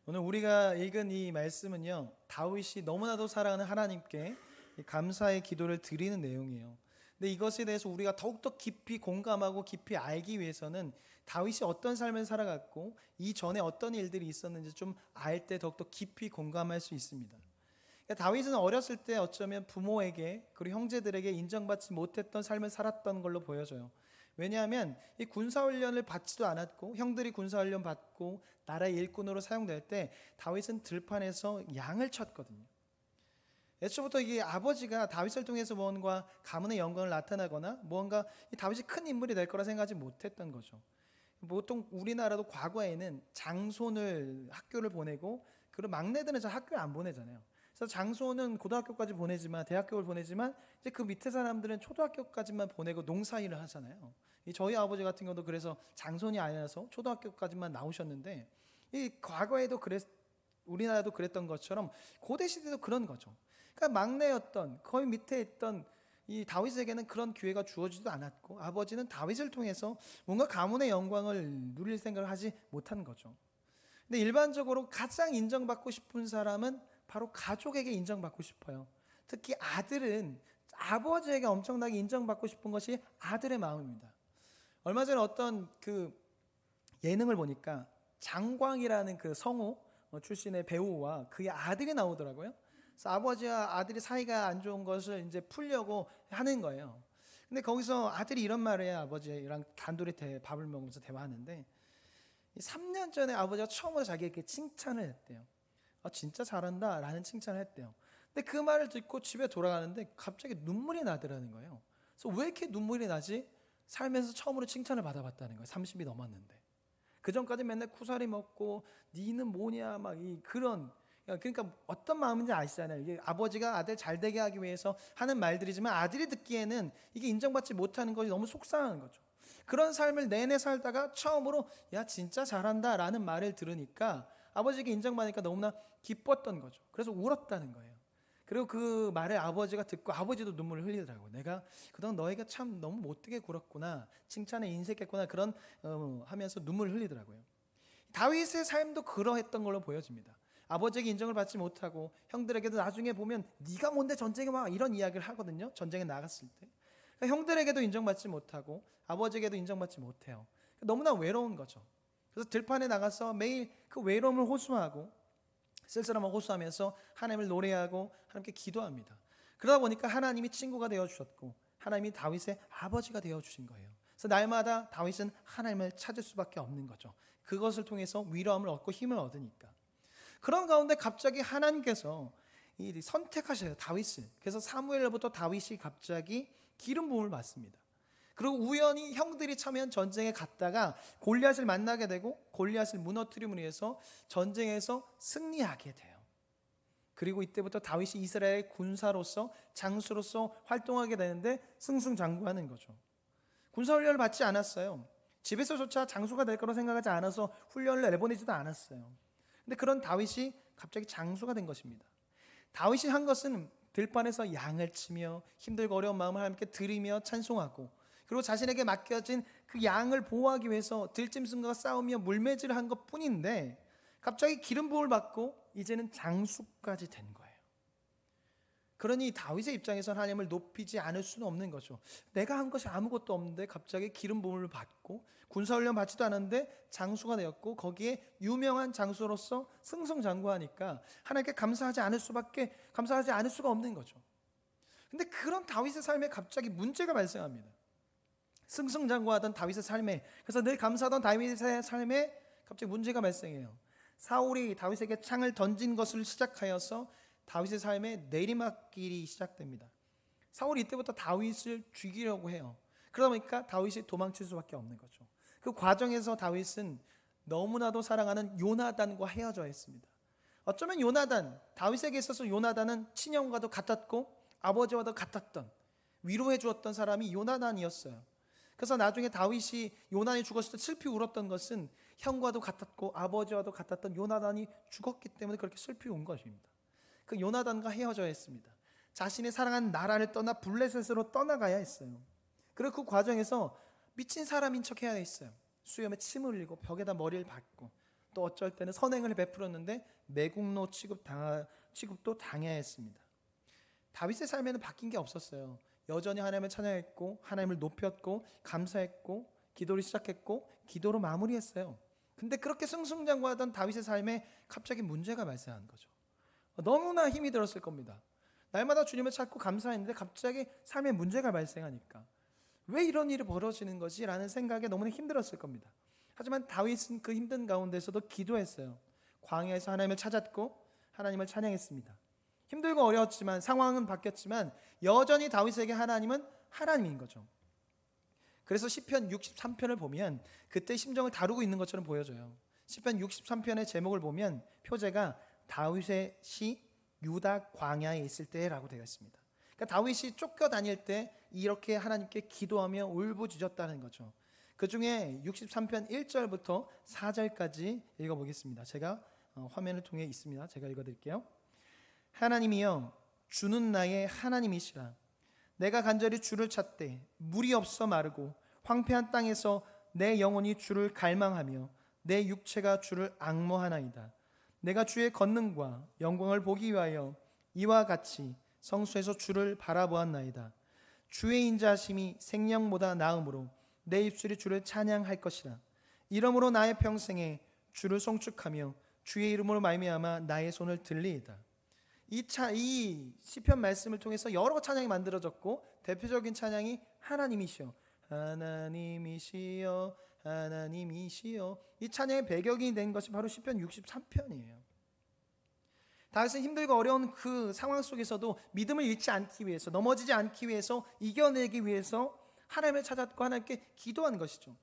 오늘 우리가 읽은 이 말씀은요, 다윗이 너무나도 사랑하는 하나님께 감사의 기도를 드리는 내용이에요. 근데 이것에 대해서 우리가 더욱더 깊이 공감하고 깊이 알기 위해서는 다윗이 어떤 삶을 살아갔고 이전에 어떤 일들이 있었는지 좀 알 때 더욱더 깊이 공감할 수 있습니다. 그러니까 다윗은 어렸을 때 어쩌면 부모에게 그리고 형제들에게 인정받지 못했던 삶을 살았던 걸로 보여져요. 왜냐하면 이 군사훈련을 받지도 않았고 형들이 군사훈련 받고 나라의 일꾼으로 사용될 때 다윗은 들판에서 양을 쳤거든요. 애초부터 이 아버지가 다윗을 통해서 무언가 가문의 영광을 나타나거나 무언가 이 다윗이 큰 인물이 될 거라 생각하지 못했던 거죠. 보통 우리나라도 과거에는 장손을 학교를 보내고 그리고 막내들은 잘 학교를 안 보내잖아요. 그래서 장손은 고등학교까지 보내지만 대학교를 보내지만 이제 그 밑에 사람들은 초등학교까지만 보내고 농사일을 하잖아요. 이 저희 아버지 같은 경우도 그래서 장손이 아니라서 초등학교까지만 나오셨는데 이 과거에도 우리나라도 그랬던 것처럼 고대 시대도 그런 거죠. 그러니까 막내였던 거의 밑에 있던 이 다윗에게는 그런 기회가 주어지지도 않았고 아버지는 다윗을 통해서 뭔가 가문의 영광을 누릴 생각을 하지 못한 거죠. 근데 일반적으로 가장 인정받고 싶은 사람은 바로 가족에게 인정받고 싶어요. 특히 아들은 아버지에게 엄청나게 인정받고 싶은 것이 아들의 마음입니다. 얼마 전에 어떤 그 예능을 보니까 장광이라는 그 성우 출신의 배우와 그의 아들이 나오더라고요. 그래서 아버지와 아들이 사이가 안 좋은 것을 이제 풀려고 하는 거예요. 근데 거기서 아들이 이런 말을 해요. 아버지랑 단둘이 밥을 먹으면서 대화하는데 3년 전에 아버지가 처음으로 자기에게 칭찬을 했대요. 진짜 잘한다 라는 칭찬을 했대요. 근데 그 말을 듣고 집에 돌아가는데 갑자기 눈물이 나더라는 거예요. 그래서 왜 이렇게 눈물이 나지? 살면서 처음으로 칭찬을 받아봤다는 거예요. 30이 넘었는데. 그 전까지 맨날 쿠사리 먹고 니는 뭐냐 막 그런, 그러니까 어떤 마음인지 아시잖아요. 이게 아버지가 아들 잘 되게 하기 위해서 하는 말들이지만 아들이 듣기에는 이게 인정받지 못하는 것이 너무 속상한 거죠. 그런 삶을 내내 살다가 처음으로 야 진짜 잘한다 라는 말을 들으니까 아버지에게 인정받으니까 너무나 기뻤던 거죠. 그래서 울었다는 거예요. 그리고 그 말을 아버지가 듣고 아버지도 눈물을 흘리더라고요. 내가 그동안 너희가 참 너무 못되게 굴었구나, 칭찬에 인색했구나, 그런 하면서 눈물을 흘리더라고요. 다윗의 삶도 그러했던 걸로 보여집니다. 아버지에게 인정을 받지 못하고 형들에게도 나중에 보면 네가 뭔데 전쟁에 와 이런 이야기를 하거든요. 전쟁에 나갔을 때 그러니까 형들에게도 인정받지 못하고 아버지에게도 인정받지 못해요. 너무나 외로운 거죠. 그래서 들판에 나가서 매일 그 외로움을 호소하고 쓸쓸함을 호소하면서 하나님을 노래하고 하나님께 기도합니다. 그러다 보니까 하나님이 친구가 되어주셨고 하나님이 다윗의 아버지가 되어주신 거예요. 그래서 날마다 다윗은 하나님을 찾을 수밖에 없는 거죠. 그것을 통해서 위로함을 얻고 힘을 얻으니까. 그런 가운데 갑자기 하나님께서 선택하셔요, 다윗을. 그래서 사무엘로부터 다윗이 갑자기 기름 부음을 받습니다. 그리고 우연히 형들이 참여한 전쟁에 갔다가 골리앗을 만나게 되고 골리앗을 무너뜨림으로 해서 전쟁에서 승리하게 돼요. 그리고 이때부터 다윗이 이스라엘 군사로서 장수로서 활동하게 되는데 승승장구하는 거죠. 군사훈련을 받지 않았어요. 집에서조차 장수가 될 거라고 생각하지 않아서 훈련을 내보내지도 않았어요. 근데 그런 다윗이 갑자기 장수가 된 것입니다. 다윗이 한 것은 들판에서 양을 치며 힘들고 어려운 마음을 하나님께 드리며 찬송하고 그리고 자신에게 맡겨진 그 양을 보호하기 위해서 들짐승과 싸우며 물매질을 한 것뿐인데 갑자기 기름 부음을 받고 이제는 장수까지 된 거예요. 그러니 다윗의 입장에서는 하나님을 높이지 않을 수는 없는 거죠. 내가 한 것이 아무것도 없는데 갑자기 기름 부음을 받고 군사훈련 받지도 않았는데 장수가 되었고 거기에 유명한 장수로서 승승장구하니까 하나님께 감사하지 않을 수가 없는 거죠. 근데 그런 다윗의 삶에 갑자기 문제가 발생합니다. 승승장구하던 다윗의 삶에, 그래서 늘 감사하던 다윗의 삶에 갑자기 문제가 발생해요. 사울이 다윗에게 창을 던진 것을 시작하여서 다윗의 삶에 내리막길이 시작됩니다. 사울이 이때부터 다윗을 죽이려고 해요. 그러다 보니까 다윗이 도망칠 수밖에 없는 거죠. 그 과정에서 다윗은 너무나도 사랑하는 요나단과 헤어져야 했습니다. 어쩌면 다윗에게 있어서 요나단은 친형과도 같았고 아버지와도 같았던, 위로해 주었던 사람이 요나단이었어요. 그래서 나중에 다윗이 요나단이 죽었을 때 슬피 울었던 것은 형과도 같았고 아버지와도 같았던 요나단이 죽었기 때문에 그렇게 슬피 운 것입니다. 그 요나단과 헤어져야 했습니다. 자신의 사랑하는 나라를 떠나 블레셋으로 떠나가야 했어요. 그리고 그 과정에서 미친 사람인 척 해야 했어요. 수염에 침을 흘리고 벽에다 머리를 박고 또 어쩔 때는 선행을 베풀었는데 매국노 취급도 당해야 했습니다. 다윗의 삶에는 바뀐 게 없었어요. 여전히 하나님을 찬양했고 하나님을 높였고 감사했고 기도를 시작했고 기도로 마무리했어요. 근데 그렇게 승승장구하던 다윗의 삶에 갑자기 문제가 발생한 거죠. 너무나 힘이 들었을 겁니다. 날마다 주님을 찾고 감사했는데 갑자기 삶에 문제가 발생하니까 왜 이런 일이 벌어지는 거지? 라는 생각에 너무나 힘들었을 겁니다. 하지만 다윗은 그 힘든 가운데서도 기도했어요. 광야에서 하나님을 찾았고 하나님을 찬양했습니다. 힘들고 어려웠지만 상황은 바뀌었지만 여전히 다윗에게 하나님은 하나님인 거죠. 그래서 시편 63편을 보면 그때 심정을 다루고 있는 것처럼 보여져요. 시편 63편의 제목을 보면 표제가 다윗의 시 유다 광야에 있을 때라고 되어 있습니다. 그러니까 다윗이 쫓겨다닐 때 이렇게 하나님께 기도하며 울부짖었다는 거죠. 그 중에 63편 1절부터 4절까지 읽어보겠습니다. 제가 화면을 통해 있습니다. 제가 읽어드릴게요. 하나님이여 주는 나의 하나님이시라. 내가 간절히 주를 찾되 물이 없어 마르고 황폐한 땅에서 내 영혼이 주를 갈망하며 내 육체가 주를 앙모하나이다. 내가 주의 권능과 영광을 보기 위하여 이와 같이 성수에서 주를 바라보았나이다. 주의 인자하심이 생명보다 나음으로 내 입술이 주를 찬양할 것이라. 이러므로 나의 평생에 주를 송축하며 주의 이름으로 말미암아 나의 손을 들리이다. 이 시편 말씀을 통해서 여러 찬양이 만들어졌고 대표적인 찬양이 하나님이시여 하나님이시여 하나님이시여. 이 찬양의 배경이 된 것이 바로 시편 63편이에요. 다윗은 힘들고 어려운 그 상황 속에서도 믿음을 잃지 않기 위해서, 넘어지지 않기 위해서, 이겨내기 위해서 하나님을 찾았고 하나님께 기도한 것이죠.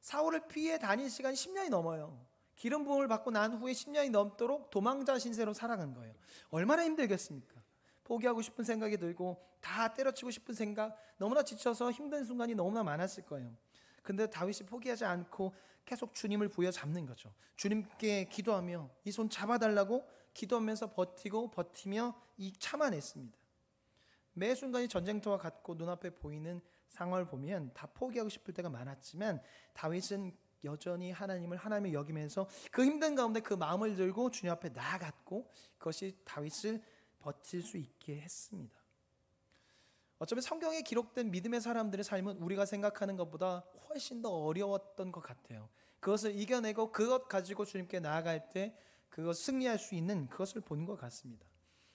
사울을 피해 다닌 시간이 10년이 넘어요. 기름 부음을 받고 난 후에 10년이 넘도록 도망자 신세로 살아간 거예요. 얼마나 힘들겠습니까? 포기하고 싶은 생각이 들고 다 때려치고 싶은 생각, 너무나 지쳐서 힘든 순간이 너무나 많았을 거예요. 근데 다윗이 포기하지 않고 계속 주님을 부여잡는 거죠. 주님께 기도하며 이 손 잡아달라고 기도하면서 버티며 참아냈습니다. 매 순간이 전쟁터와 같고 눈앞에 보이는 상황을 보면 다 포기하고 싶을 때가 많았지만 다윗은 여전히 하나님을 여기면서 그 힘든 가운데 그 마음을 들고 주님 앞에 나아갔고 그것이 다윗을 버틸 수 있게 했습니다. 어쩌면 성경에 기록된 믿음의 사람들의 삶은 우리가 생각하는 것보다 훨씬 더 어려웠던 것 같아요. 그것을 이겨내고 그것 가지고 주님께 나아갈 때 그것 승리할 수 있는 그것을 본 것 같습니다.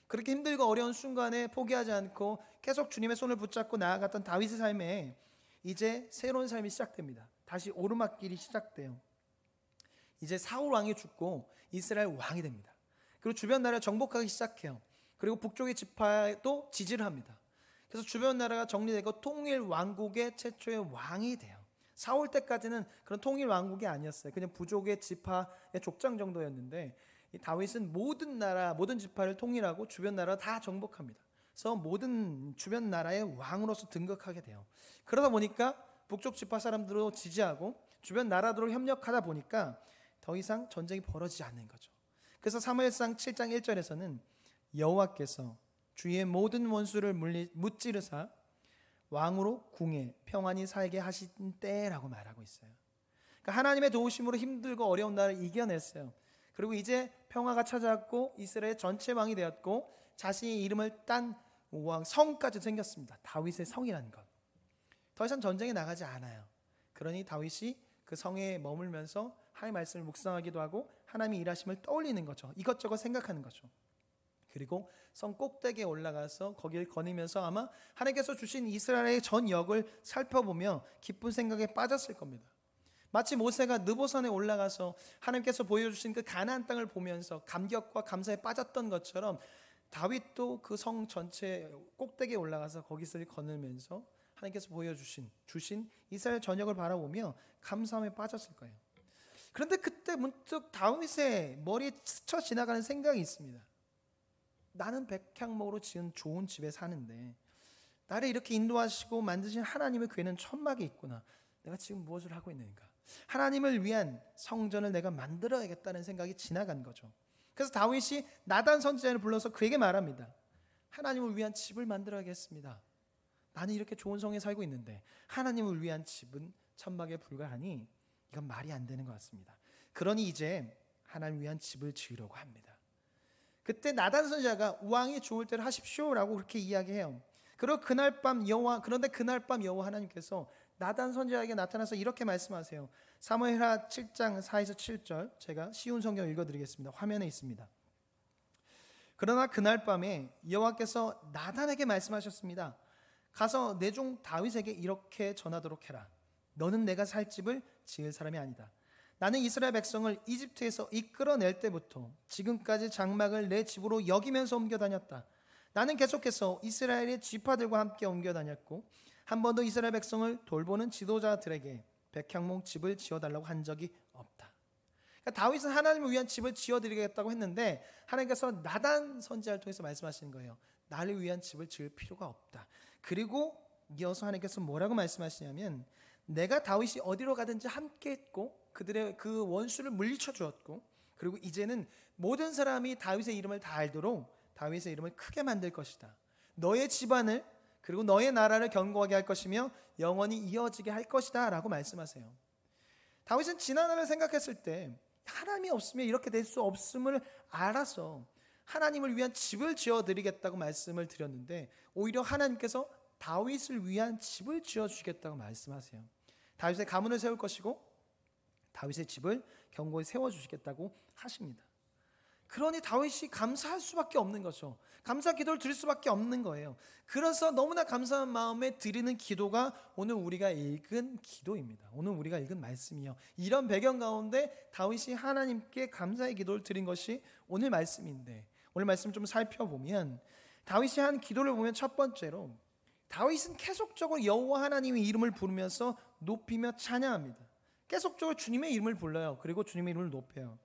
그렇게 힘들고 어려운 순간에 포기하지 않고 계속 주님의 손을 붙잡고 나아갔던 다윗의 삶에 이제 새로운 삶이 시작됩니다. 다시 오르막길이 시작돼요. 이제 사울 왕이 죽고 이스라엘 왕이 됩니다. 그리고 주변 나라를 정복하기 시작해요. 그리고 북쪽의 지파도 지지를 합니다. 그래서 주변 나라가 정리되고 통일 왕국의 최초의 왕이 돼요. 사울 때까지는 그런 통일 왕국이 아니었어요. 그냥 부족의 지파의 족장 정도였는데 이 다윗은 모든 나라, 모든 지파를 통일하고 주변 나라 다 정복합니다. 그래서 모든 주변 나라의 왕으로서 등극하게 돼요. 그러다 보니까 북쪽 지파 사람들도 지지하고 주변 나라들로 협력하다 보니까 더 이상 전쟁이 벌어지지 않는 거죠. 그래서 사무엘상 7장 1절에서는 여호와께서 주의 모든 원수를 무찌르사 왕으로 궁에 평안히 살게 하신 때라고 말하고 있어요. 그러니까 하나님의 도우심으로 힘들고 어려운 날을 이겨냈어요. 그리고 이제 평화가 찾아왔고 이스라엘 전체 왕이 되었고 자신의 이름을 딴 왕 성까지 생겼습니다. 다윗의 성이라는 것. 더 이상 전쟁에 나가지 않아요. 그러니 다윗이 그 성에 머물면서 하나님의 말씀을 묵상하기도 하고 하나님의 일하심을 떠올리는 거죠. 이것저것 생각하는 거죠. 그리고 성 꼭대기에 올라가서 거기를 거니면서 아마 하나님께서 주신 이스라엘의 전 역을 살펴보며 기쁜 생각에 빠졌을 겁니다. 마치 모세가 느보산에 올라가서 하나님께서 보여주신 그 가나안 땅을 보면서 감격과 감사에 빠졌던 것처럼 다윗도 그 성 전체 꼭대기에 올라가서 거기서 거닐면서 하나님께서 주신 이스라엘 전역을 바라보며 감사함에 빠졌을 거예요. 그런데 그때 문득 다윗의 머리에 스쳐 지나가는 생각이 있습니다. 나는 백향목으로 지은 좋은 집에 사는데 나를 이렇게 인도하시고 만드신 하나님의 궤는 천막에 있구나. 내가 지금 무엇을 하고 있는가? 하나님을 위한 성전을 내가 만들어야겠다는 생각이 지나간 거죠. 그래서 다윗이 나단 선지자를 불러서 그에게 말합니다. 하나님을 위한 집을 만들어야겠습니다. 나는 이렇게 좋은 성에 살고 있는데 하나님을 위한 집은 천막에 불과하니 이건 말이 안 되는 것 같습니다. 그러니 이제 하나님을 위한 집을 지으려고 합니다. 그때 나단 선지자가 왕이 좋을 대로 하십시오라고 그렇게 이야기해요. 그런데 그날 밤 여호와 하나님께서 나단 선지자에게 나타나서 이렇게 말씀하세요. 사무엘하 7장 4에서 7절, 제가 쉬운 성경 읽어드리겠습니다. 화면에 있습니다. 그러나 그날 밤에 여호와께서 나단에게 말씀하셨습니다. 가서 내 종 다윗에게 이렇게 전하도록 해라. 너는 내가 살 집을 지을 사람이 아니다. 나는 이스라엘 백성을 이집트에서 이끌어낼 때부터 지금까지 장막을 내 집으로 여기면서 옮겨 다녔다. 나는 계속해서 이스라엘의 지파들과 함께 옮겨 다녔고 한 번도 이스라엘 백성을 돌보는 지도자들에게 백향목 집을 지어달라고 한 적이 없다. 그러니까 다윗은 하나님을 위한 집을 지어드리겠다고 했는데 하나님께서 나단 선지자를 통해서 말씀하시는 거예요. 나를 위한 집을 지을 필요가 없다. 그리고 이어서 하나님께서 뭐라고 말씀하시냐면 내가 다윗이 어디로 가든지 함께 했고 그들의 그 원수를 물리쳐 주었고 그리고 이제는 모든 사람이 다윗의 이름을 다 알도록 다윗의 이름을 크게 만들 것이다. 너의 집안을 그리고 너의 나라를 견고하게 할 것이며 영원히 이어지게 할 것이다 라고 말씀하세요. 다윗은 지난날을 생각했을 때 하나님이 없으면 이렇게 될 수 없음을 알아서 하나님을 위한 집을 지어드리겠다고 말씀을 드렸는데 오히려 하나님께서 다윗을 위한 집을 지어주시겠다고 말씀하세요. 다윗의 가문을 세울 것이고 다윗의 집을 견고히 세워주시겠다고 하십니다. 그러니 다윗이 감사할 수밖에 없는 거죠. 감사 기도를 드릴 수밖에 없는 거예요. 그래서 너무나 감사한 마음에 드리는 기도가 오늘 우리가 읽은 기도입니다. 오늘 우리가 읽은 말씀이요. 이런 배경 가운데 다윗이 하나님께 감사의 기도를 드린 것이 오늘 말씀인데 오늘 말씀 좀 살펴보면 다윗이 한 기도를 보면 첫 번째로 다윗은 계속적으로 여호와 하나님의 이름을 부르면서 높이며 찬양합니다. 계속적으로 주님의 이름을 불러요. 그리고 주님의 이름을 높여요.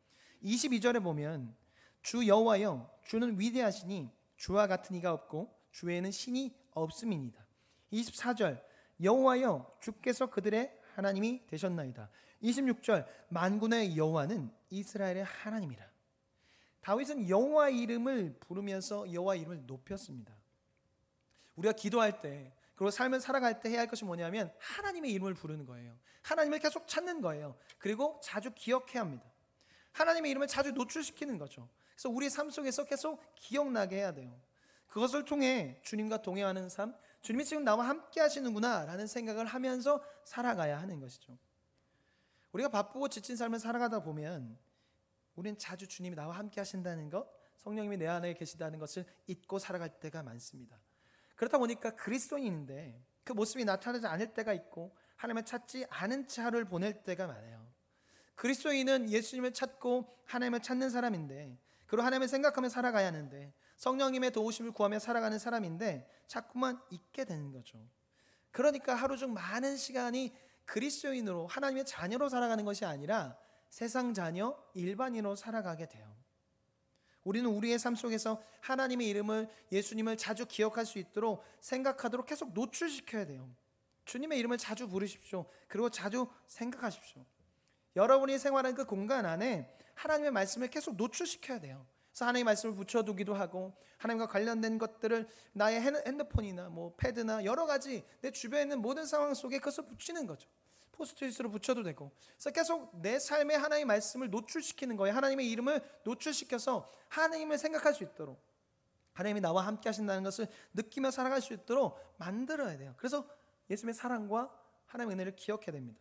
22절에 보면 주 여호와여 주는 위대하시니 주와 같은 이가 없고 주에는 신이 없음이니이다. 24절 여호와여 주께서 그들의 하나님이 되셨나이다. 26절 만군의 여호와는 이스라엘의 하나님이라. 다윗은 여호와 이름을 부르면서 여호와 이름을 높였습니다. 우리가 기도할 때 그리고 삶을 살아갈 때 해야 할 것이 뭐냐면 하나님의 이름을 부르는 거예요. 하나님을 계속 찾는 거예요. 그리고 자주 기억해야 합니다. 하나님의 이름을 자주 노출시키는 거죠. 그래서 우리 삶 속에서 계속 기억나게 해야 돼요. 그것을 통해 주님과 동행하는 삶, 주님이 지금 나와 함께 하시는구나 라는 생각을 하면서 살아가야 하는 것이죠. 우리가 바쁘고 지친 삶을 살아가다 보면 우리는 자주 주님이 나와 함께 하신다는 것, 성령님이 내 안에 계시다는 것을 잊고 살아갈 때가 많습니다. 그렇다 보니까 그리스도인인데 그 모습이 나타나지 않을 때가 있고 하나님을 찾지 않은 채 하루를 보낼 때가 많아요. 그리스도인은 예수님을 찾고 하나님을 찾는 사람인데 그리고 하나님을 생각하며 살아가야 하는데 성령님의 도우심을 구하며 살아가는 사람인데 자꾸만 잊게 되는 거죠. 그러니까 하루 중 많은 시간이 그리스도인으로 하나님의 자녀로 살아가는 것이 아니라 세상 자녀, 일반인으로 살아가게 돼요. 우리는 우리의 삶 속에서 하나님의 이름을, 예수님을 자주 기억할 수 있도록 생각하도록 계속 노출시켜야 돼요. 주님의 이름을 자주 부르십시오. 그리고 자주 생각하십시오. 여러분이 생활하는 그 공간 안에 하나님의 말씀을 계속 노출시켜야 돼요. 그래서 하나님의 말씀을 붙여두기도 하고 하나님과 관련된 것들을 나의 핸드폰이나 뭐 패드나 여러 가지 내 주변에 있는 모든 상황 속에 그것을 붙이는 거죠. 포스트잇으로 붙여도 되고. 그래서 계속 내 삶에 하나님의 말씀을 노출시키는 거예요. 하나님의 이름을 노출시켜서 하나님을 생각할 수 있도록 하나님이 나와 함께 하신다는 것을 느끼며 살아갈 수 있도록 만들어야 돼요. 그래서 예수님의 사랑과 하나님의 은혜를 기억해야 됩니다.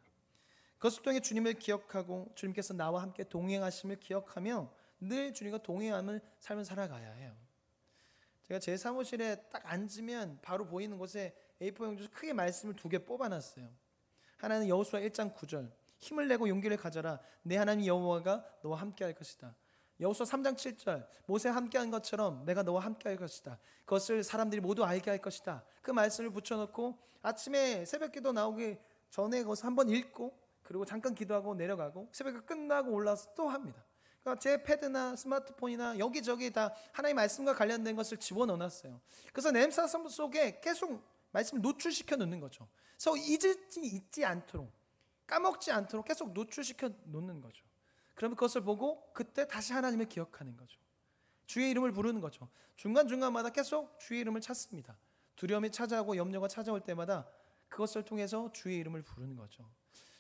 그것을 통해 주님을 기억하고 주님께서 나와 함께 동행하심을 기억하며 늘 주님과 동행하는 삶을 살아가야 해요. 제가 제 사무실에 딱 앉으면 바로 보이는 곳에 A4 용지에서 크게 말씀을 2개 뽑아놨어요. 하나는 여호수아 1장 9절 힘을 내고 용기를 가져라 내 하나님 여호와가 너와 함께 할 것이다. 여호수아 3장 7절 모세와 함께 한 것처럼 내가 너와 함께 할 것이다. 그것을 사람들이 모두 알게 할 것이다. 그 말씀을 붙여놓고 아침에 새벽기도 나오기 전에 그것을 한번 읽고 그리고 잠깐 기도하고 내려가고 새벽이 끝나고 올라와서 또 합니다. 그러니까 제 패드나 스마트폰이나 여기저기 다 하나님의 말씀과 관련된 것을 집어넣어놨어요. 그래서 내 삶 속에 계속 말씀을 노출시켜 놓는 거죠. 그래서 잊지 않도록 까먹지 않도록 계속 노출시켜 놓는 거죠. 그러면 그것을 보고 그때 다시 하나님을 기억하는 거죠. 주의 이름을 부르는 거죠. 중간중간마다 계속 주의 이름을 찾습니다. 두려움이 찾아오고 염려가 찾아올 때마다 그것을 통해서 주의 이름을 부르는 거죠.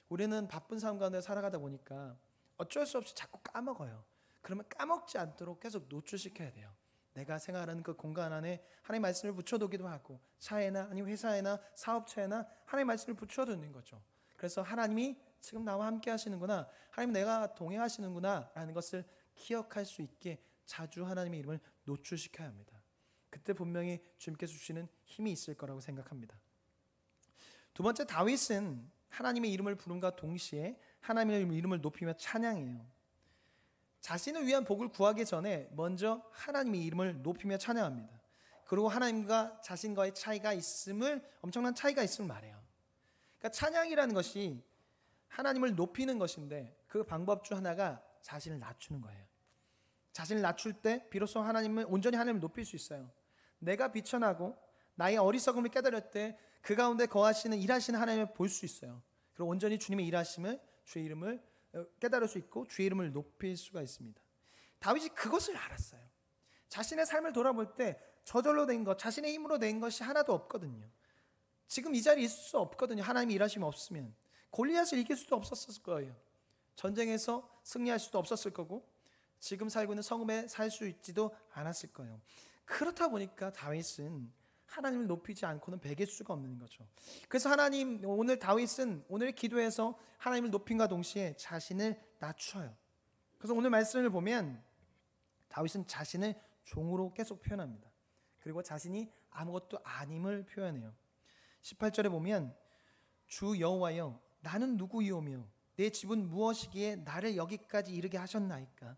우리는 바쁜 삶 가운데 살아가다 보니까 어쩔 수 없이 자꾸 까먹어요. 그러면 까먹지 않도록 계속 노출시켜야 돼요. 내가 생활하는 그 공간 안에 하나님의 말씀을 붙여두기도 하고, 차에나 아니면 회사에나 사업처에나 하나님의 말씀을 붙여두는 거죠. 그래서 하나님이 지금 나와 함께 하시는구나, 하나님 내가 동행하시는구나 라는 것을 기억할 수 있게 자주 하나님의 이름을 노출시켜야 합니다. 그때 분명히 주님께서 주시는 힘이 있을 거라고 생각합니다. 두 번째, 다윗은 하나님의 이름을 부름과 동시에 하나님의 이름을 높이며 찬양해요. 자신을 위한 복을 구하기 전에 먼저 하나님의 이름을 높이며 찬양합니다. 그리고 하나님과 자신과의 차이가 있음을, 엄청난 차이가 있음을 말해요. 그러니까 찬양이라는 것이 하나님을 높이는 것인데, 그 방법 중 하나가 자신을 낮추는 거예요. 자신을 낮출 때 비로소 온전히 하나님을 높일 수 있어요. 내가 비천하고 나의 어리석음을 깨달을 때 그 가운데 거하시는, 일하시는 하나님을 볼 수 있어요. 그리고 온전히 주님의 일하심을, 주의 이름을 깨달을 수 있고 주의 이름을 높일 수가 있습니다. 다윗이 그것을 알았어요. 자신의 삶을 돌아볼 때 저절로 된 것, 자신의 힘으로 된 것이 하나도 없거든요. 지금 이 자리에 있을 수 없거든요. 하나님의 일하심이 없으면 골리앗을 이길 수도 없었을 거예요. 전쟁에서 승리할 수도 없었을 거고, 지금 살고 있는 성읍에 살 수 있지도 않았을 거예요. 그렇다 보니까 다윗은 하나님을 높이지 않고는 베길 수가 없는 거죠. 그래서 오늘 다윗은 오늘 기도에서 하나님을 높임과 동시에 자신을 낮춰요. 그래서 오늘 말씀을 보면 다윗은 자신을 종으로 계속 표현합니다. 그리고 자신이 아무것도 아님을 표현해요. 18절에 보면 주 여호와여, 나는 누구이오며 내 집은 무엇이기에 나를 여기까지 이르게 하셨나이까.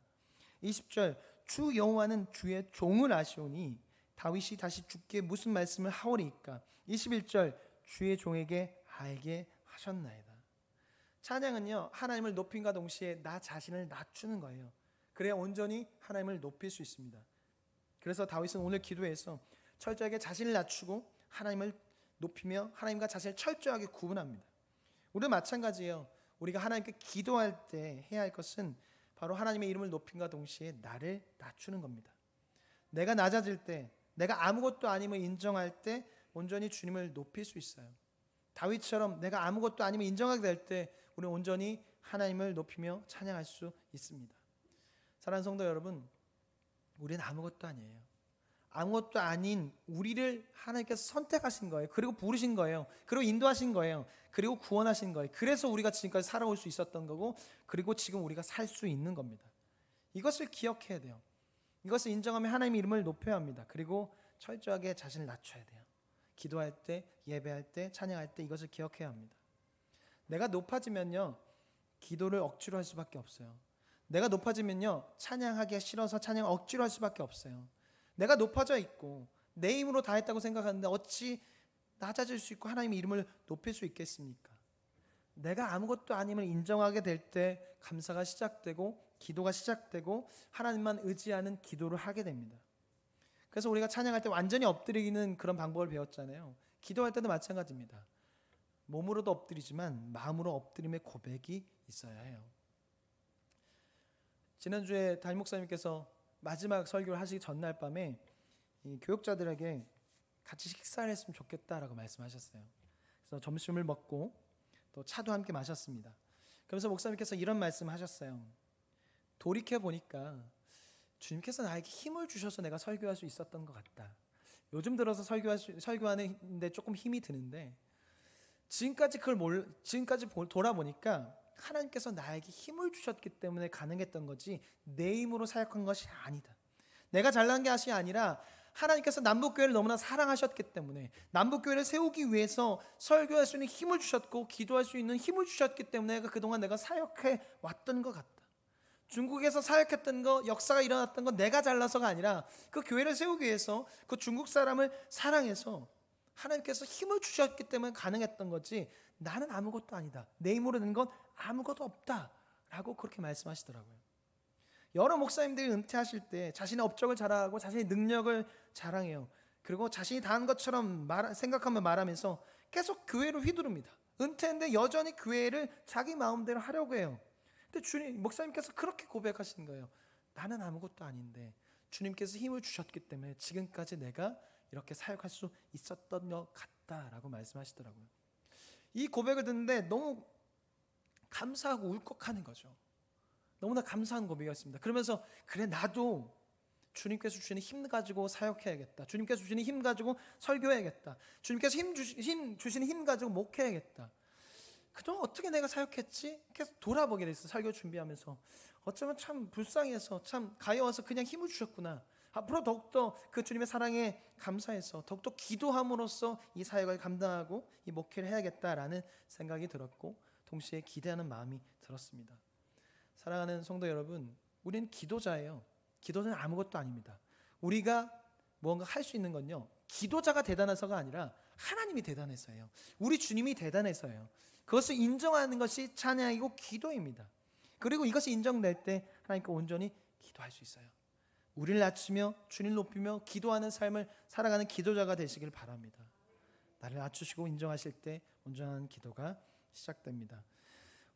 20절, 주 여호와는 주의 종을 아시오니 다윗이 다시 주께 무슨 말씀을 하오리이까. 21절, 주의 종에게 알게 하셨나이다. 찬양은요, 하나님을 높임과 동시에 나 자신을 낮추는 거예요. 그래야 온전히 하나님을 높일 수 있습니다. 그래서 다윗은 오늘 기도에서 철저하게 자신을 낮추고 하나님을 높이며 하나님과 자신을 철저하게 구분합니다. 우리도 마찬가지예요. 우리가 하나님께 기도할 때 해야 할 것은 바로 하나님의 이름을 높임과 동시에 나를 낮추는 겁니다. 내가 낮아질 때, 내가 아무것도 아님을 인정할 때 온전히 주님을 높일 수 있어요. 다윗처럼 내가 아무것도 아님을 인정하게 될 때 우리는 온전히 하나님을 높이며 찬양할 수 있습니다. 사랑하는 성도 여러분, 우리는 아무것도 아니에요. 아무것도 아닌 우리를 하나님께서 선택하신 거예요. 그리고 부르신 거예요. 그리고 인도하신 거예요. 그리고 구원하신 거예요. 그래서 우리가 지금까지 살아올 수 있었던 거고, 그리고 지금 우리가 살 수 있는 겁니다. 이것을 기억해야 돼요. 이것을 인정하며 하나님의 이름을 높여야 합니다. 그리고 철저하게 자신을 낮춰야 돼요. 기도할 때, 예배할 때, 찬양할 때 이것을 기억해야 합니다. 내가 높아지면요, 기도를 억지로 할 수밖에 없어요. 내가 높아지면요, 찬양하기 싫어서 찬양 억지로 할 수밖에 없어요. 내가 높아져 있고 내 힘으로 다 했다고 생각하는데 어찌 낮아질 수 있고 하나님의 이름을 높일 수 있겠습니까? 내가 아무것도 아님을 인정하게 될 때 감사가 시작되고 기도가 시작되고 하나님만 의지하는 기도를 하게 됩니다. 그래서 우리가 찬양할 때 완전히 엎드리는 그런 방법을 배웠잖아요. 기도할 때도 마찬가지입니다. 몸으로도 엎드리지만 마음으로 엎드림의 고백이 있어야 해요. 지난주에 담임 목사님께서 마지막 설교를 하시기 전날 밤에 이 교역자들에게 같이 식사를 했으면 좋겠다라고 말씀하셨어요. 그래서 점심을 먹고 또 차도 함께 마셨습니다. 그러면서 목사님께서 이런 말씀하셨어요. 돌이켜 보니까 주님께서 나에게 힘을 주셔서 내가 설교할 수 있었던 것 같다. 요즘 들어서 설교하는데 조금 힘이 드는데 지금까지 돌아보니까 하나님께서 나에게 힘을 주셨기 때문에 가능했던 거지 내 힘으로 사역한 것이 아니다. 내가 잘난 게 아니라 하나님께서 남북교회를 너무나 사랑하셨기 때문에 남북교회를 세우기 위해서 설교할 수 있는 힘을 주셨고 기도할 수 있는 힘을 주셨기 때문에 그동안 내가 사역해 왔던 것 같다. 중국에서 사역했던 거, 역사가 일어났던 건 내가 잘나서가 아니라 그 교회를 세우기 위해서 그 중국 사람을 사랑해서 하나님께서 힘을 주셨기 때문에 가능했던 거지 나는 아무것도 아니다. 내 힘으로 된 건 아무것도 없다 라고 그렇게 말씀하시더라고요. 여러 목사님들이 은퇴하실 때 자신의 업적을 자랑하고 자신의 능력을 자랑해요. 그리고 자신이 다 한 것처럼 생각하며 말하면서 계속 교회로 휘두릅니다. 은퇴인데 여전히 교회를 자기 마음대로 하려고 해요. 근데 주님, 목사님께서 그렇게 고백하시는 거예요. 나는 아무것도 아닌데 주님께서 힘을 주셨기 때문에 지금까지 내가 이렇게 사역할 수 있었던 것 같다라고 말씀하시더라고요. 이 고백을 듣는데 너무 감사하고 울컥하는 거죠. 너무나 감사한 고백이었습니다. 그러면서 그래 나도 주님께서 주시는 힘 가지고 사역해야겠다. 주님께서 주시는 힘 가지고 설교해야겠다. 주님께서 주시는 힘 가지고 목회해야겠다. 그동안 어떻게 내가 사역했지? 계속 돌아보게 됐어. 설교 준비하면서 어쩌면 참 불쌍해서 참 가여워서 그냥 힘을 주셨구나. 앞으로 더욱더 그 주님의 사랑에 감사해서 더욱더 기도함으로써 이 사역을 감당하고 이 목회를 해야겠다라는 생각이 들었고 동시에 기대하는 마음이 들었습니다. 사랑하는 성도 여러분, 우리는 기도자예요. 기도자는 아무것도 아닙니다. 우리가 무언가 할 수 있는 건요, 기도자가 대단해서가 아니라 하나님이 대단해서예요. 우리 주님이 대단해서예요. 그것을 인정하는 것이 찬양이고 기도입니다. 그리고 이것이 인정될 때 하나님께 온전히 기도할 수 있어요. 우리를 낮추며 주님을 높이며 기도하는 삶을 살아가는 기도자가 되시길 바랍니다. 나를 낮추시고 인정하실 때 온전한 기도가 시작됩니다.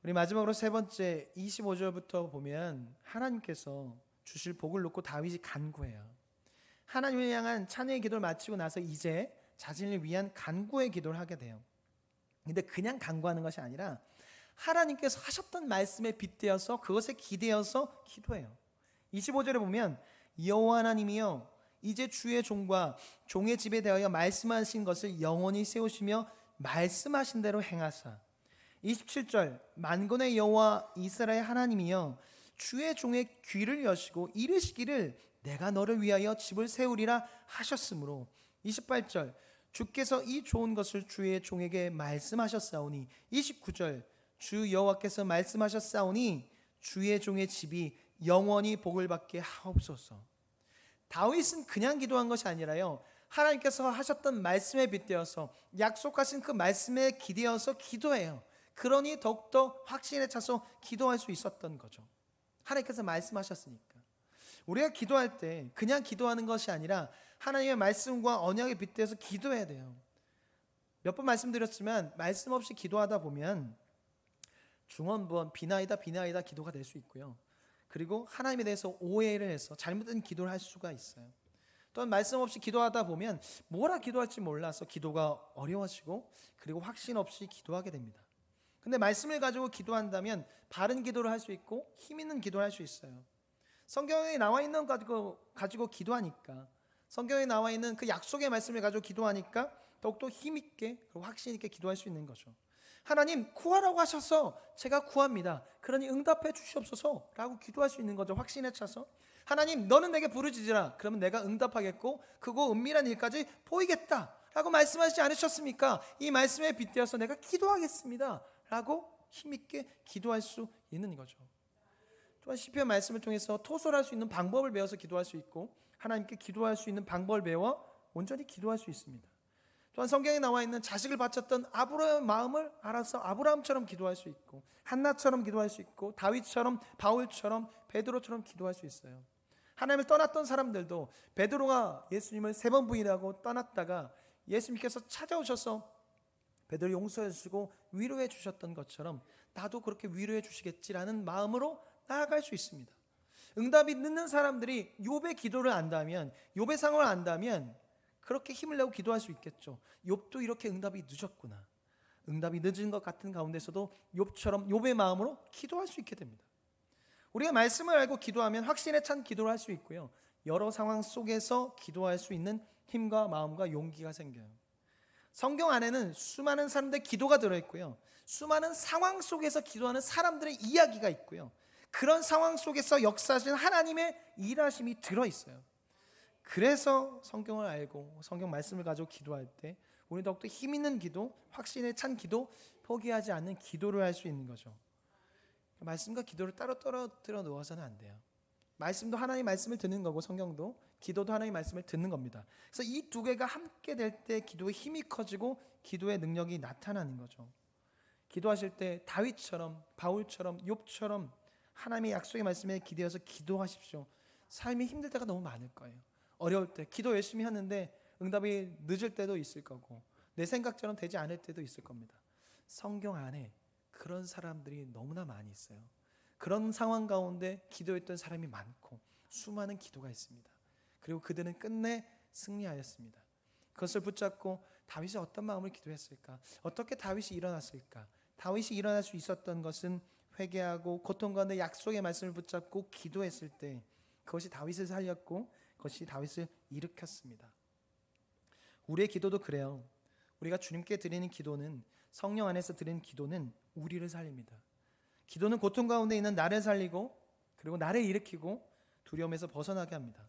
우리 마지막으로 세 번째 25절부터 보면 하나님께서 주실 복을 놓고 다윗이 간구해요. 하나님을 향한 찬양의 기도를 마치고 나서 이제 자신을 위한 간구의 기도를 하게 돼요. 근데 그냥 간구하는 것이 아니라 하나님께서 하셨던 말씀에 빗대어서 그것에 기대어서 기도해요. 25절에 보면 여호와 하나님이여 이제 주의 종과 종의 집에 대하여 말씀하신 것을 영원히 세우시며 말씀하신 대로 행하사. 27절 만군의 여호와 이스라엘 하나님이여 주의 종의 귀를 여시고 이르시기를 내가 너를 위하여 집을 세우리라 하셨으므로. 28절 주께서 이 좋은 것을 주의 종에게 말씀하셨사오니. 29절 주 여호와께서 말씀하셨사오니 주의 종의 집이 영원히 복을 받게 하옵소서. 다윗은 그냥 기도한 것이 아니라요, 하나님께서 하셨던 말씀에 빗대어서 약속하신 그 말씀에 기대어서 기도해요. 그러니 더욱더 확신에 차서 기도할 수 있었던 거죠. 하나님께서 말씀하셨으니까. 우리가 기도할 때 그냥 기도하는 것이 아니라 하나님의 말씀과 언약에 빗대어서 기도해야 돼요. 몇 번 말씀드렸지만 말씀 없이 기도하다 보면 중언부언 비나이다 기도가 될 수 있고요. 그리고 하나님에 대해서 오해를 해서 잘못된 기도를 할 수가 있어요. 또한 말씀 없이 기도하다 보면 뭐라 기도할지 몰라서 기도가 어려워지고 그리고 확신 없이 기도하게 됩니다. 근데 말씀을 가지고 기도한다면 바른 기도를 할 수 있고 힘 있는 기도를 할 수 있어요. 성경에 나와 있는 것 가지고 기도하니까, 성경에 나와 있는 그 약속의 말씀을 가지고 기도하니까 더욱더 힘 있게 그리고 확신 있게 기도할 수 있는 거죠. 하나님 구하라고 하셔서 제가 구합니다. 그러니 응답해 주시옵소서 라고 기도할 수 있는 거죠. 확신에 차서 하나님 너는 내게 부르짖으라. 그러면 내가 응답하겠고 크고 은밀한 일까지 보이겠다 라고 말씀하시지 않으셨습니까? 이 말씀에 빗대어서 내가 기도하겠습니다 라고 힘있게 기도할 수 있는 거죠. 또한 시편 말씀을 통해서 토설할 수 있는 방법을 배워서 기도할 수 있고 하나님께 기도할 수 있는 방법을 배워 온전히 기도할 수 있습니다. 또한 성경에 나와 있는 자식을 바쳤던 아브라함의 마음을 알아서 아브라함처럼 기도할 수 있고 한나처럼 기도할 수 있고 다윗처럼 바울처럼 베드로처럼 기도할 수 있어요. 하나님을 떠났던 사람들도 베드로가 예수님을 3번 부인하고 떠났다가 예수님께서 찾아오셔서 베드로 용서해 주시고 위로해 주셨던 것처럼 나도 그렇게 위로해 주시겠지라는 마음으로 나아갈 수 있습니다. 응답이 늦는 사람들이 욥의 기도를 안다면, 욥의 상황을 안다면 그렇게 힘을 내고 기도할 수 있겠죠. 욥도 이렇게 응답이 늦었구나. 응답이 늦은 것 같은 가운데서도 욥처럼 욥의 마음으로 기도할 수 있게 됩니다. 우리가 말씀을 알고 기도하면 확신에 찬 기도를 할 수 있고요. 여러 상황 속에서 기도할 수 있는 힘과 마음과 용기가 생겨요. 성경 안에는 수많은 사람들의 기도가 들어있고요. 수많은 상황 속에서 기도하는 사람들의 이야기가 있고요. 그런 상황 속에서 역사하시는 하나님의 일하심이 들어있어요. 그래서 성경을 알고 성경 말씀을 가지고 기도할 때 우리 더욱더 힘 있는 기도, 확신에 찬 기도, 포기하지 않는 기도를 할 수 있는 거죠. 말씀과 기도를 따로 떨어뜨려 놓아서는 안 돼요. 말씀도 하나님의 말씀을 듣는 거고 성경도, 기도도 하나님의 말씀을 듣는 겁니다. 그래서 이 두 개가 함께 될 때 기도의 힘이 커지고 기도의 능력이 나타나는 거죠. 기도하실 때 다윗처럼, 바울처럼, 욥처럼 하나님의 약속의 말씀에 기대어서 기도하십시오. 삶이 힘들 때가 너무 많을 거예요. 어려울 때 기도 열심히 하는데 응답이 늦을 때도 있을 거고 내 생각처럼 되지 않을 때도 있을 겁니다. 성경 안에 그런 사람들이 너무나 많이 있어요. 그런 상황 가운데 기도했던 사람이 많고 수많은 기도가 있습니다. 그리고 그들은 끝내 승리하였습니다. 그것을 붙잡고 다윗이 어떤 마음을 기도했을까? 어떻게 다윗이 일어났을까? 다윗이 일어날 수 있었던 것은 회개하고 고통 가운데 약속의 말씀을 붙잡고 기도했을 때 그것이 다윗을 살렸고 그것이 다윗을 일으켰습니다. 우리의 기도도 그래요. 우리가 주님께 드리는 기도는, 성령 안에서 드리는 기도는 우리를 살립니다. 기도는 고통 가운데 있는 나를 살리고 그리고 나를 일으키고 두려움에서 벗어나게 합니다.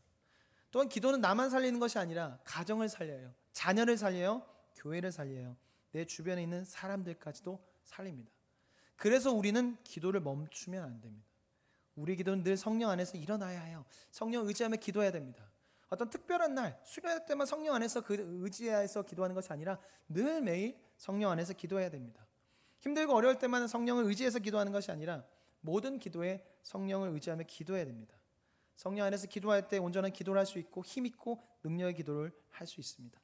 또한 기도는 나만 살리는 것이 아니라 가정을 살려요. 자녀를 살려요. 교회를 살려요. 내 주변에 있는 사람들까지도 살립니다. 그래서 우리는 기도를 멈추면 안 됩니다. 우리 기도는 늘 성령 안에서 일어나야 해요. 성령 의지하며 기도해야 됩니다. 어떤 특별한 날, 수련회 때만 성령 안에서 그 의지해서 기도하는 것이 아니라 늘 매일 성령 안에서 기도해야 됩니다. 힘들고 어려울 때만 성령을 의지해서 기도하는 것이 아니라 모든 기도에 성령을 의지하며 기도해야 됩니다. 성령 안에서 기도할 때 온전한 기도를 할 수 있고 힘 있고 능력의 기도를 할 수 있습니다.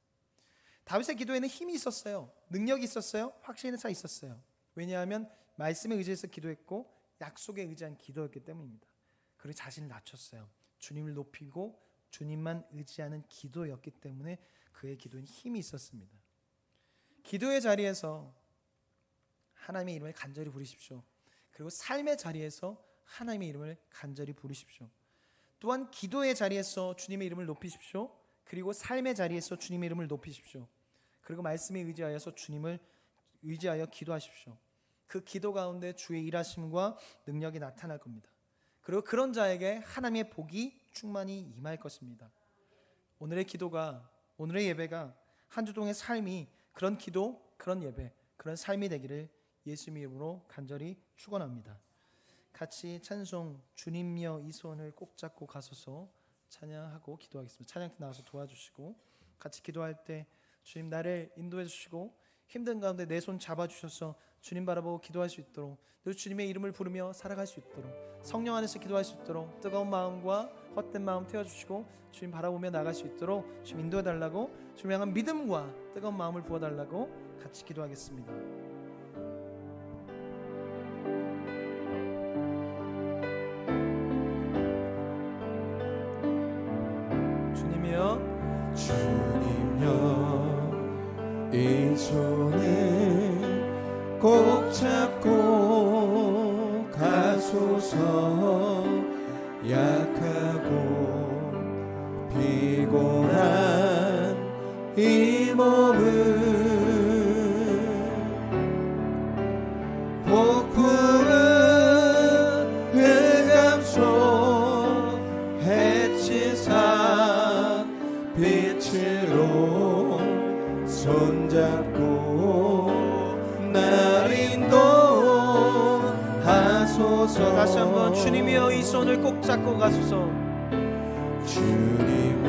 다윗의 기도에는 힘이 있었어요. 능력이 있었어요. 확신이 차 있었어요. 왜냐하면 말씀에 의지해서 기도했고 약속에 의지한 기도였기 때문입니다. 그리고 자신을 낮췄어요. 주님을 높이고 주님만 의지하는 기도였기 때문에 그의 기도엔 힘이 있었습니다. 기도의 자리에서 하나님의 이름을 간절히 부르십시오. 그리고 삶의 자리에서 하나님의 이름을 간절히 부르십시오. 또한 기도의 자리에서 주님의 이름을 높이십시오. 그리고 삶의 자리에서 주님의 이름을 높이십시오. 그리고 말씀에 의지하여서 주님을 의지하여 기도하십시오. 그 기도 가운데 주의 일하심과 능력이 나타날 겁니다. 그리고 그런 자에게 하나님의 복이 충만히 임할 것입니다. 오늘의 기도가, 오늘의 예배가 한 주 동의 삶이 그런 기도, 그런 예배, 그런 삶이 되기를 예수님의 이름으로 간절히 축원합니다. 같이 찬송 주님여 이 손을 꼭 잡고 가소서 찬양하고 기도하겠습니다. 찬양팀 나와서 도와주시고 같이 기도할 때 주님 나를 인도해 주시고 힘든 가운데 내 손 잡아주셔서 주님 바라보고 기도할 수 있도록 늘 주님의 이름을 부르며 살아갈 수 있도록 성령 안에서 기도할 수 있도록 뜨거운 마음과 헛된 마음 태워주시고 주님 바라보며 나갈 수 있도록 주님 인도해달라고 주님 향한 믿음과 뜨거운 마음을 부어달라고 같이 기도하겠습니다. 주님여 이 손을 꼭 잡고 가소서 약하고 피곤한 이 몸을 폭풍은 흑암속 해치사 빛으로 손잡고 날 인도하소서. 다시 한번 주님이여 이 손을 꼭 잡고 가소서. 주님여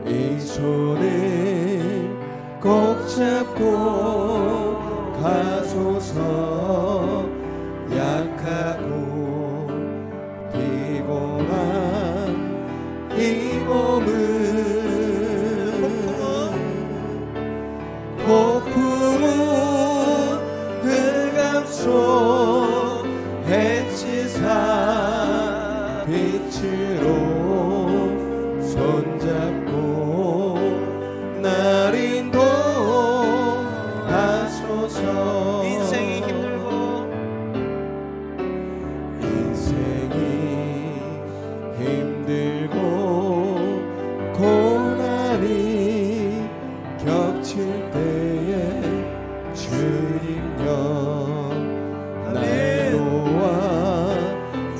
이 손을 꼭 잡고 가소서 약하고 피곤한 이 몸을 폭풍은 흑암속 해치사 빛으로 손잡고 날 인도하소서. 인생이 힘들고 고난이 겹칠 때에 주님여 날 도와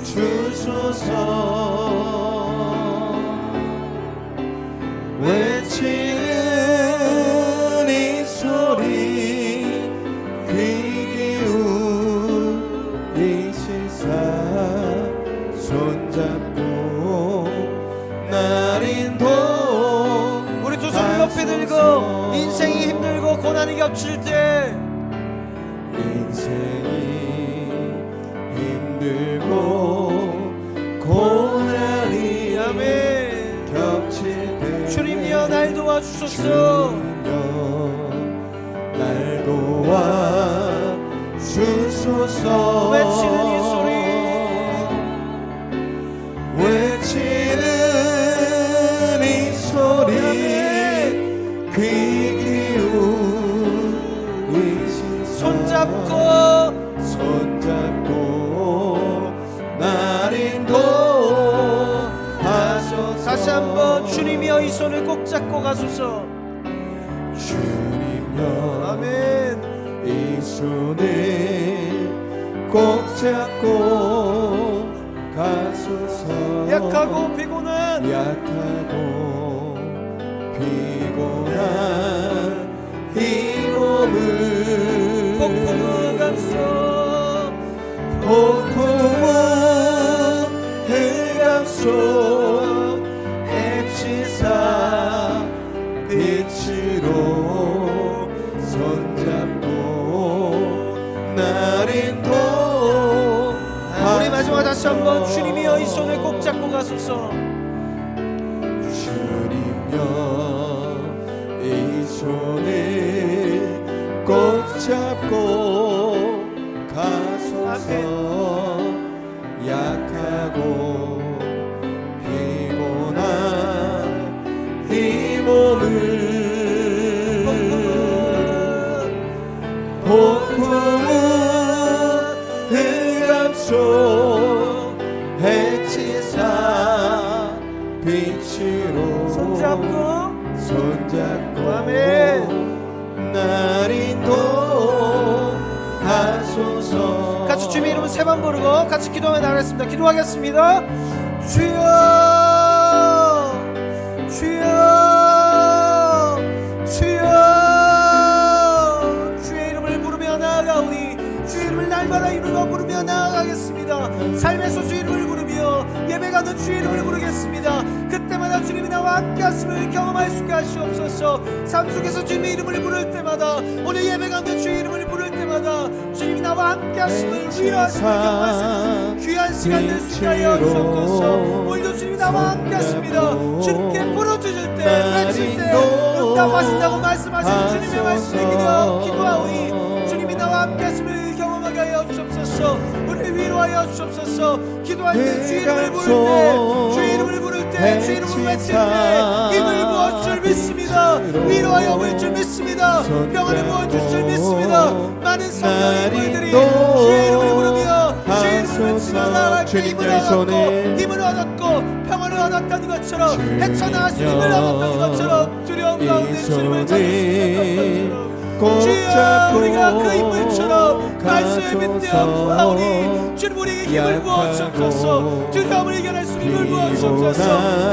주소서. 외치는 이 소리 귀 기울이시사 손잡고 날 인도. 우리 두 손을 높이 들고 인생이 힘들고 고난이 겹칠 때 인생이 힘들고 고난이 겹칠 때 주님이여 날 도와주소서. 주님여 날 도와주소서. 외치는 이 소리 외치는 이 소리 귀 기울이시사 손잡고 손잡고 한번 주님이여 이 손을 꼭 잡고 가소서. 주님여 아멘. 이 손을 꼭 잡고 가소서. 약하고 피곤한 이 몸을 폭풍우 감소 폭풍우 흑암속 해치사 빛으로 손잡고 날 인도하소서. 우리 마지막 다시 한번 주님이여 이 손을 꼭 잡고 가소서. 주님여 이 손을 꼭 잡고 가소서. 약하고 피곤한 이 몸을 폭풍우 흑암속 해치사 빛으로 손잡고 아멘. 날 인도하소서. 같이 주님의 이름을 세 번 부르고 같이 기도하며 나가겠습니다. 기도하겠습니다. 주여 주여 주여. 주의 이름을 부르며 나아가오니 주의 이름을 날마다 이름으로 부르며 나아가겠습니다. 삶에서 주의 이름을 부르며 예배가는 주의 이름을 부르겠습니다. 그때마다 주님이 나와 함께 하심을 경험할 수 있게 하시옵소서. 삶 속에서 주님의 이름을 부를 때마다, 오늘 예배가는 주의 이름을 부를 때마다 주님이 나와 함께 하심을 위로하심을 경험할 수 있는 귀한 시간 될 수 있게 하여 주옵소서. 오늘도 주님이 나와 함께 하십니다. 주님께 부르짖을 때, 외칠 때 응답하신다고 말씀하신 주님의 말씀에 기도하오니 주님이 나와 함께 하심을 경험하게 하여 주옵소서. 우리를 위로하여 주옵소서. 기도할 때 주의 이름을 부를 때, 주의 이름을 부를 때, 주의 이름을 외칠 때 힘을 부어줄 줄 믿습니다. 위로하여 볼 줄 믿습니다. 평안을 부어줄 줄 믿습니다. 많은 성령의 인물들이 주의 이름을 부르며 주의 이름을 외치며 나아갈 때 힘을 얻었고 평안을 얻었다는 것처럼 헤쳐나갈 수 힘을 얻었다는 것처럼 두려움 가운데 주님을 찾을 수 있었던 것처럼 주여 우리가 그 인물처럼 말씀에 믿되어 구하오니 주님 우리에게 힘을 부어주옵소서. 두려움을 이겨낼 수 힘을 부어주옵소서.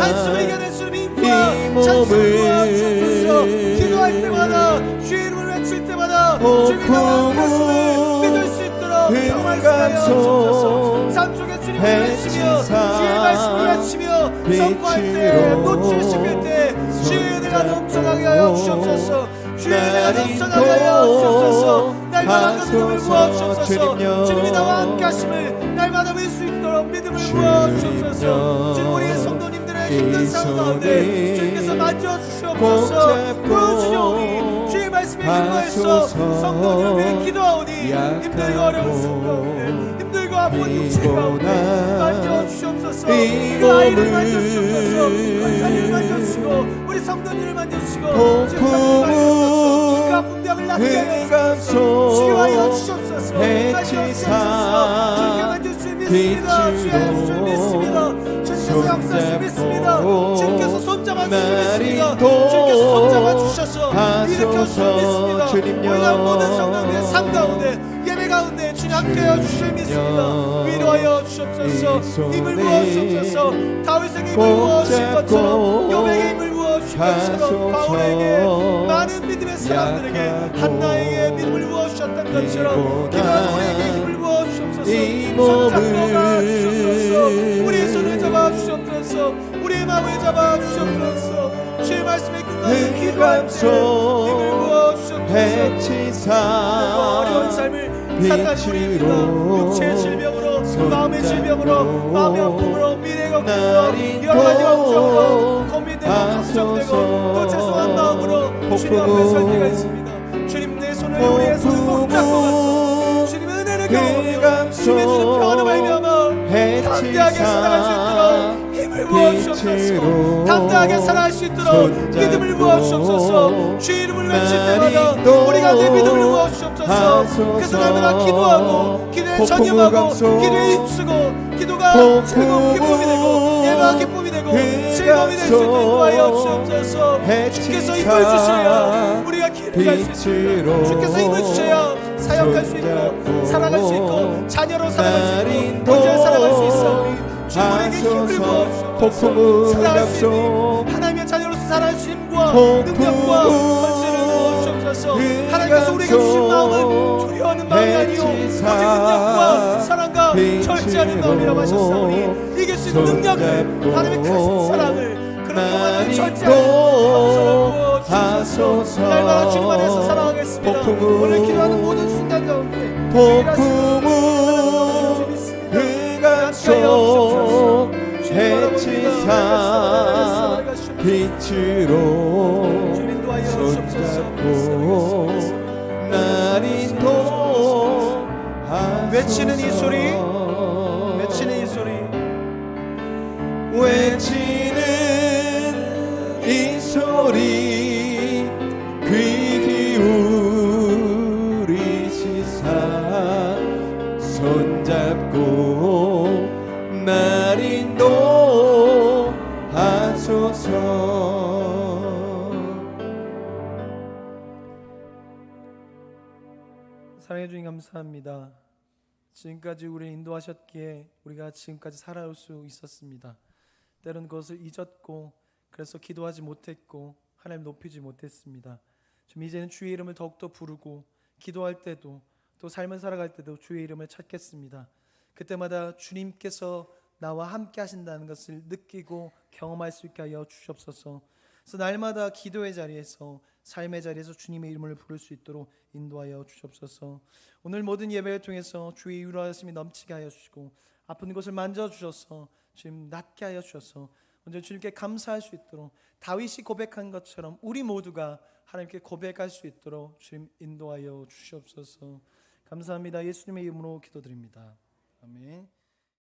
한숨을 이겨낼 수 힘과 찬송을 부어주옵소서. 기도할 때마다 주의 이름을 외칠 때마다 주님이 나와 함께하심을 믿을 수 있도록 경험할 수 있게 하옵소서. 삶 속에 주님을 외치며 주의 말씀을 외치며 선포할 때, 노출 시킬 때 주의 은혜가 넘쳐나게 하여 주옵소서. 주의 은혜가 넘쳐나게 하여 주옵소서. 날마다 그 믿음을 부어주옵소서. 주님이 나와 함께 하심을 날마다 볼 수 있도록 믿음을 부어주옵소서. 주님 우리의 성도님들의 힘든 상황 가운데 주님께서 만져주시옵소서. 부어주시오니 주의 말씀에 근거해서 성도님을 위해 기도하오니 힘들고 어려운 상황 가운데 힘들고 아픈 육체 가운데 만져주시옵소서. 그 아이를 만져주시옵소서. 권사님을 만져주시고 우리 성도님을 만져주시고 집사님을 만져주소서. 그 아픈 병을 낫게 하여 주옵소서. 치유하여 주시옵소서. 만져주시옵소서. 주님께 만져주실 믿습니다. 주의 주실 믿습니다. 주님께서 역사하실 믿습니다. 주님께서 손잡아 주실 믿습니다. 주님께서 손잡아 주셔서 일으켜 주실 믿습니다. 올라온 모든 성도들의 삶 가운데 예배 가운데 주님 함께하여 주실 믿습니다. 위로하여 주옵소서. 힘을 부어주옵소서. 다윗에게 힘을 부어주신 것처럼 요백에게 힘을 부어주신 것처럼 바울에게 많은 믿음의 사람들에게 한나에게 믿음을 부어주셨던 것처럼 기도하는 우리에게 힘을 부어주옵소서. 손을 잡고 가주옵소서. 우리의 손을 잡아주옵소서. 우리의 마음을 잡아주옵소서. 주의 말씀에 근거해서 기도할 때 힘을 부어주옵소서. 어려운 삶을 살아가는 우리입니다. 육체의 질병으로, 마음의 질병으로, 마음의 아픔으로, 미래의 걱정으로, 여러 가지 걱정으로 고민되고 걱정되고 또 죄송한 마음으로 주님 앞에 설 때가 있습니다. 주님 내 손을 우리의 손을 꼭 잡고 가서 주님의 은혜를 경험하며 주님의 주는 평안을 발견하며 담대하게 살아갈 수 있도록 힘을 부어주옵소서. 담대하게 살아갈 수 있도록 믿음을 부어주옵소서. 주의 이름을 외칠 때마다 우리가 내 믿음을 부어주옵소서. 그래서 날마다 기도하고 기도에 전념하고 기도에 힘쓰고 기도가 즐거운 기쁨이 되고 날마다 기쁨이 되고 즐거움이 될 수 있도록 인도하여 주옵소서. 주께서 힘을 주셔야 우리가 길을 갈 수 있습니다. 주께서 힘을 주셔야 사역할 수 있고 살아갈 수 있고 자녀로 살아갈 수 있고 혼자 살아갈 수 있어. 주님에게 힘을 부어주옵소서. 살아갈 수 있는 하나님의 자녀로서 살아갈 수 있는 힘과 능력과 권세를 부어주옵소서. 하나님께서 우리에게 주신 마음은 두려워하는 마음이 아니요 오직 능력과 사랑과 절제하는 마음이라고 하셨사오니 이길 수 있는 능력을 하나님의 큰 사랑을 그런 영원한 절제하는 감사를 부어주옵소서. 날마다 주님 안에서 살아가겠습니다. 오늘 기도하는 모든 순간 가운데 복음은 흑암속 해치사 빛으로 손잡고 날 인도하소서. 외치는 이 소리, 외치는 이 소리, 외치는 이 소리 귀 기울이시사 손잡고 날 인도하소서. 사랑해 주님 감사합니다. 지금까지 우리를 인도하셨기에 우리가 지금까지 살아올 수 있었습니다. 때로는 그것을 잊었고 그래서 기도하지 못했고 하나님 높이지 못했습니다. 좀 이제는 주의 이름을 더욱더 부르고 기도할 때도 또 삶을 살아갈 때도 주의 이름을 찾겠습니다. 그때마다 주님께서 나와 함께 하신다는 것을 느끼고 경험할 수 있게 하여 주시옵소서. 그래서 날마다 기도의 자리에서 삶의 자리에서 주님의 이름을 부를 수 있도록 인도하여 주시옵소서. 오늘 모든 예배를 통해서 주의 유로하심이 넘치게 하여 주시고 아픈 곳을 만져주셔서 주님 낫게 하여 주셔서 먼저 주님께 감사할 수 있도록 다윗이 고백한 것처럼 우리 모두가 하나님께 고백할 수 있도록 주님 인도하여 주시옵소서. 감사합니다. 예수님의 이름으로 기도드립니다. 아멘.